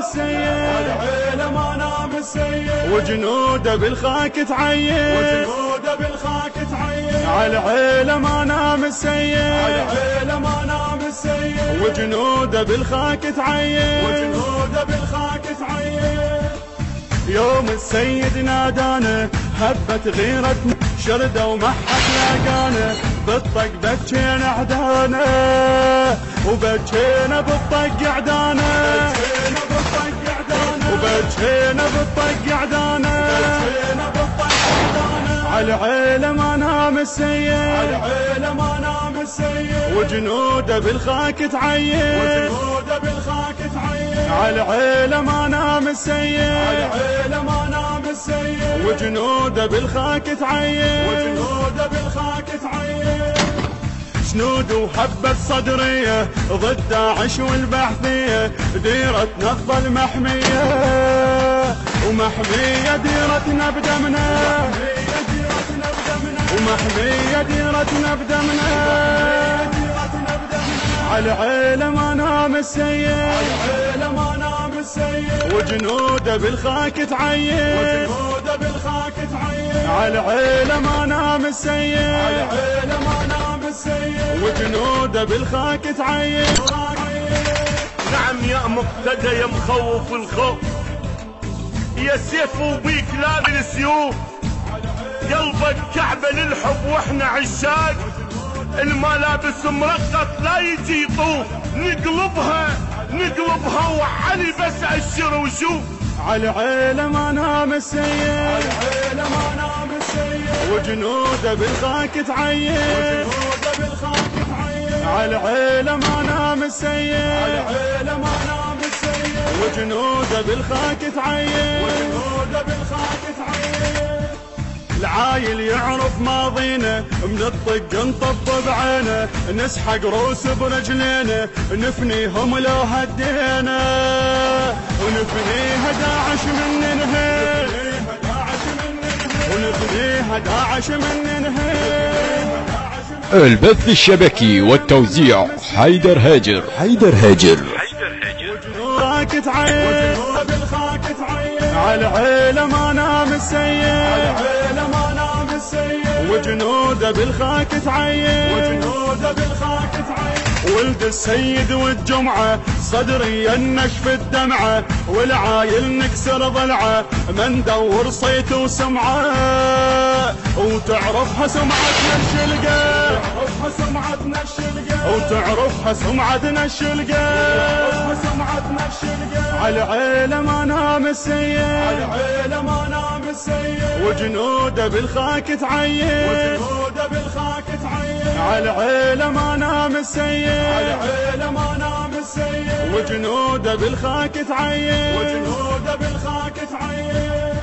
السيد، العيلة ما نام السيد، وجنوده بالخاك تعين، وجنوده بالخاك تعين، عالعيلة ما نام السيد، العيلة ما نام السيد، وجنوده بالخاك تعين، وجنوده بالخاك تعين. يوم السيد نادانا هبت غيرتنا شردة ومحك لاقانا، بالطق بكينا عدانا وبكينا بالطق عدانا، بكينا بالطق عدانا، وبكينا بالطق عدانا، بكينا بالطق عدانا. عالعيلة ما نام السيد، العيلة ما نام السيد، وجنوده بالخاك تعين، وجنوده بالخاك تعين، عالعيلة ما نام السيد، العيلة ما نام السيد، وجنوده بالخاك تعين، وجنوده بالخاك تعين. سنود وحبة صدرية ضد داعش والبعثية، ديرة نهضة المحمية ومحمية ديرتنا بدمنا، ومحمية ديرتنا بدمنا، عالعيلة ما نام السيد، العيلة ما نام السيد، وجنوده بالخاك تعين، وجنوده بالخاك تعين، عالعيلة ما نام السيد، العيلة ما نام السيد، وجنوده بالخاك تعين. نعم يا مقتدى يا مخوف الخوف، يا سيف وبيك لاذ السيوف، قلبك كعبة للحب واحنا عشاق، الملابس مرقط لا يجي يطوف، نقلبها وعلي بس أشر وشوف. عالعيلة ما نام السيد، العيلة ما نام السيد، وجنوده بالخاك تعين، وجنوده بالخاك تعين، عالعيلة ما نام السيد، العيلة ما نام السيد، وجنوده بالخاك تعين، وجنوده بالخاك تعين. العايل يعرف ماضينا من الطق نطب بعينه، نسحق روس برجلينا نفنيهم لو هدينا، ونفنيها داعش من ننهي، ونفنيها داعش من ننهي. البث الشبكي والتوزيع حيدر هاجر. بالخاك تعين، بالخاك تعين، عالعيلة ما نام السيد، العيلة ما نام السيد، وجنوده بالخاك تعين، وجنوده بالخاك تعين. ولد السيد والجمعة صدري النشف الدمعة، والعايل نكسر ضلعه من دور صيت وسمعه، وتعرفها سمعتنا الشلقة، تعرفها سمعتنا الشلقة، وتعرفها سمعتنا الشلقة، تعرفها سمعتنا الشلقة. عالعيلة ما نام السيد، العيلة ما نام السيد، وجنوده بالخاك تعين، وجنوده بالخاك تعين، عالعيلة ما نام السيد، العيلة ما نام السيد، وجنوده بالخاك تعين، وجنوده بالخاك تعين.